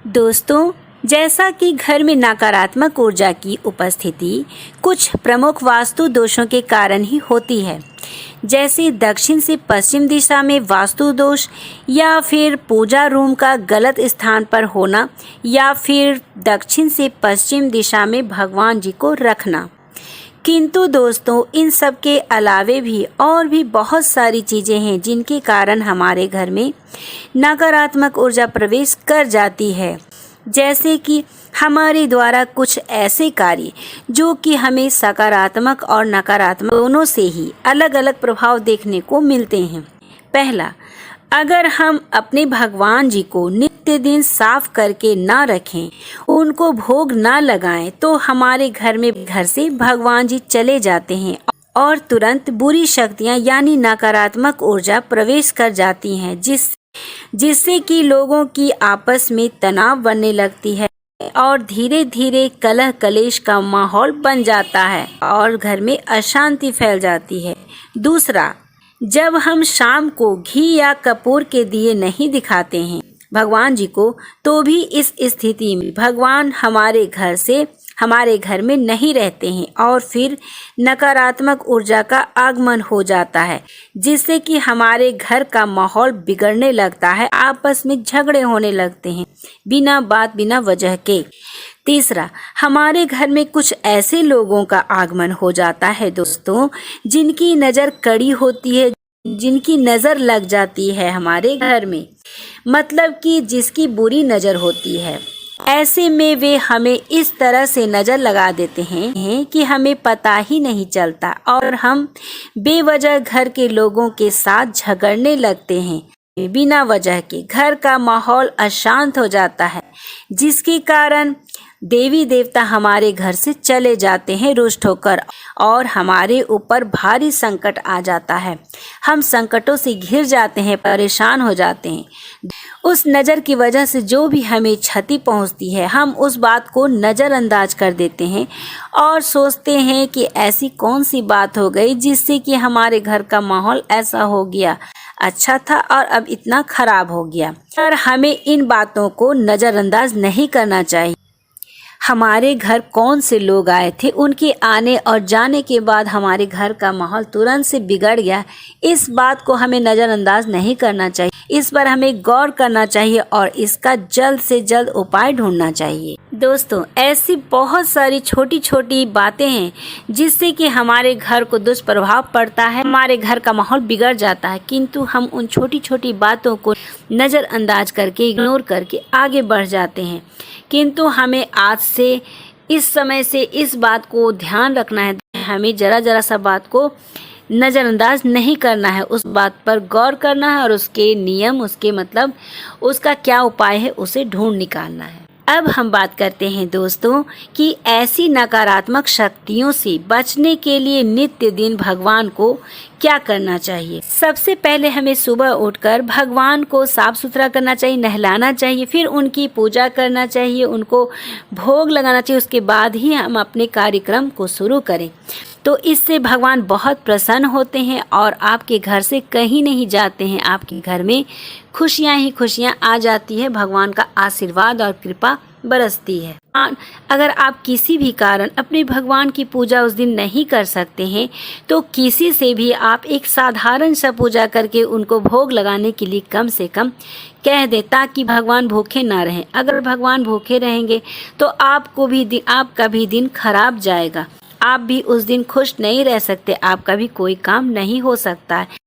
दोस्तों, जैसा कि घर में नकारात्मक ऊर्जा की उपस्थिति कुछ प्रमुख वास्तु दोषों के कारण ही होती है, जैसे दक्षिण से पश्चिम दिशा में वास्तु दोष, या फिर पूजा रूम का गलत स्थान पर होना, या फिर दक्षिण से पश्चिम दिशा में भगवान जी को रखना। किंतु दोस्तों, इन सब के अलावे भी और भी बहुत सारी चीज़ें हैं जिनके कारण हमारे घर में नकारात्मक ऊर्जा प्रवेश कर जाती है, जैसे कि हमारे द्वारा कुछ ऐसे कार्य जो कि हमें सकारात्मक और नकारात्मक दोनों से ही अलग अलग प्रभाव देखने को मिलते हैं। पहला, अगर हम अपने भगवान जी को नित्य दिन साफ करके ना रखें, उनको भोग ना लगाएं, तो हमारे घर से भगवान जी चले जाते हैं और तुरंत बुरी शक्तियां यानी नकारात्मक ऊर्जा प्रवेश कर जाती हैं, जिससे कि लोगों की आपस में तनाव बनने लगती है और धीरे धीरे कलह कलेश का माहौल बन जाता है और घर में अशांति फैल जाती है। दूसरा, जब हम शाम को घी या कपूर के दिए नहीं दिखाते हैं भगवान जी को, तो भी इस स्थिति में भगवान हमारे घर में नहीं रहते हैं और फिर नकारात्मक ऊर्जा का आगमन हो जाता है, जिससे कि हमारे घर का माहौल बिगड़ने लगता है, आपस में झगड़े होने लगते हैं बिना बात बिना वजह के। तीसरा, हमारे घर में कुछ ऐसे लोगों का आगमन हो जाता है दोस्तों, जिनकी नज़र कड़ी होती है, जिनकी नज़र लग जाती है हमारे घर में, मतलब कि जिसकी बुरी नज़र होती है। ऐसे में वे हमें इस तरह से नज़र लगा देते हैं कि हमें पता ही नहीं चलता और हम बेवजह घर के लोगों के साथ झगड़ने लगते हैं। बिना वजह के घर का माहौल अशांत हो जाता है, जिसके कारण देवी देवता हमारे घर से चले जाते हैं रुष्ट होकर और हमारे ऊपर भारी संकट आ जाता है। हम संकटों से घिर जाते हैं, परेशान हो जाते हैं। उस नज़र की वजह से जो भी हमें क्षति पहुंचती है, हम उस बात को नज़रअंदाज कर देते हैं और सोचते हैं कि ऐसी कौन सी बात हो गई जिससे कि हमारे घर का माहौल ऐसा हो गया, अच्छा था और अब इतना खराब हो गया। और हमें इन बातों को नज़रअंदाज नहीं करना चाहिए। हमारे घर कौन से लोग आए थे, उनके आने और जाने के बाद हमारे घर का माहौल तुरंत से बिगड़ गया, इस बात को हमें नज़रअंदाज नहीं करना चाहिए। इस पर हमें गौर करना चाहिए और इसका जल्द से जल्द उपाय ढूंढना चाहिए। दोस्तों, ऐसी बहुत सारी छोटी छोटी बातें हैं जिससे कि हमारे घर को दुष्प्रभाव पड़ता है, हमारे घर का माहौल बिगड़ जाता है, किंतु हम उन छोटी छोटी बातों को नज़रअंदाज करके, इग्नोर करके आगे बढ़ जाते हैं। किंतु हमें आज से, इस समय से इस बात को ध्यान रखना है, हमें जरा सा बात को नज़रअंदाज नहीं करना है, उस बात पर गौर करना है और उसके नियम, उसके मतलब उसका क्या उपाय है, उसे ढूंढ निकालना है। अब हम बात करते हैं दोस्तों कि ऐसी नकारात्मक शक्तियों से बचने के लिए नित्य दिन भगवान को क्या करना चाहिए। सबसे पहले हमें सुबह उठकर भगवान को साफ सुथरा करना चाहिए, नहलाना चाहिए, फिर उनकी पूजा करना चाहिए, उनको भोग लगाना चाहिए। उसके बाद ही हम अपने कार्यक्रम को शुरू करें, तो इससे भगवान बहुत प्रसन्न होते हैं और आपके घर से कहीं नहीं जाते हैं। आपके घर में खुशियां ही खुशियां आ जाती है, भगवान का आशीर्वाद और कृपा बरसती है। अगर आप किसी भी कारण अपने भगवान की पूजा उस दिन नहीं कर सकते हैं, तो किसी से भी आप एक साधारण सा पूजा करके उनको भोग लगाने के लिए कम से कम कह दें, ताकि भगवान भूखे ना रहें। अगर भगवान भूखे रहेंगे तो आपका भी दिन खराब जाएगा, आप भी उस दिन खुश नहीं रह सकते, आपका भी कोई काम नहीं हो सकता है।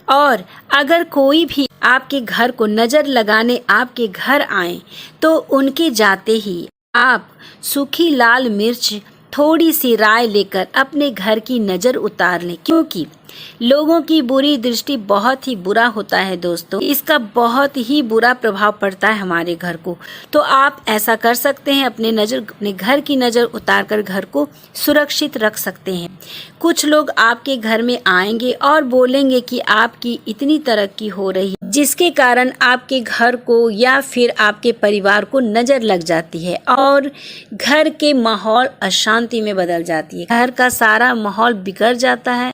और अगर कोई भी आपके घर को नज़र लगाने आपके घर आए, तो उनके जाते ही आप सूखी लाल मिर्च, थोड़ी सी राय लेकर अपने घर की नज़र उतार लें, क्योंकि लोगों की बुरी दृष्टि बहुत ही बुरा होता है दोस्तों, इसका बहुत ही बुरा प्रभाव पड़ता है हमारे घर को। तो आप ऐसा कर सकते हैं, अपने घर की नज़र उतार कर घर को सुरक्षित रख सकते हैं। कुछ लोग आपके घर में आएंगे और बोलेंगे कि आपकी इतनी तरक्की हो रही है, जिसके कारण आपके घर को या फिर आपके परिवार को नज़र लग जाती है और घर के माहौल अशांति में बदल जाती है। घर का सारा माहौल बिगड़ जाता है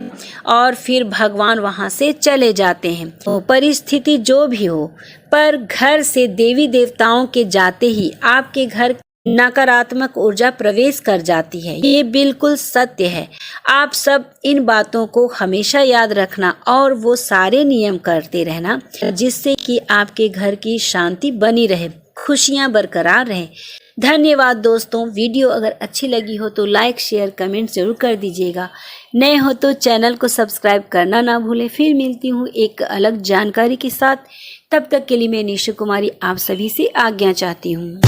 और फिर भगवान वहाँ से चले जाते हैं। तो परिस्थिति जो भी हो, पर घर से देवी देवताओं के जाते ही आपके घर नकारात्मक ऊर्जा प्रवेश कर जाती है। ये बिल्कुल सत्य है। आप सब इन बातों को हमेशा याद रखना और वो सारे नियम करते रहना जिससे कि आपके घर की शांति बनी रहे, खुशियां बरकरार रहें। धन्यवाद दोस्तों। वीडियो अगर अच्छी लगी हो तो लाइक शेयर कमेंट जरूर कर दीजिएगा। नए हो तो चैनल को सब्सक्राइब करना ना भूलें। फिर मिलती हूँ एक अलग जानकारी के साथ। तब तक के लिए मैं निशा कुमारी आप सभी से आज्ञा चाहती हूँ।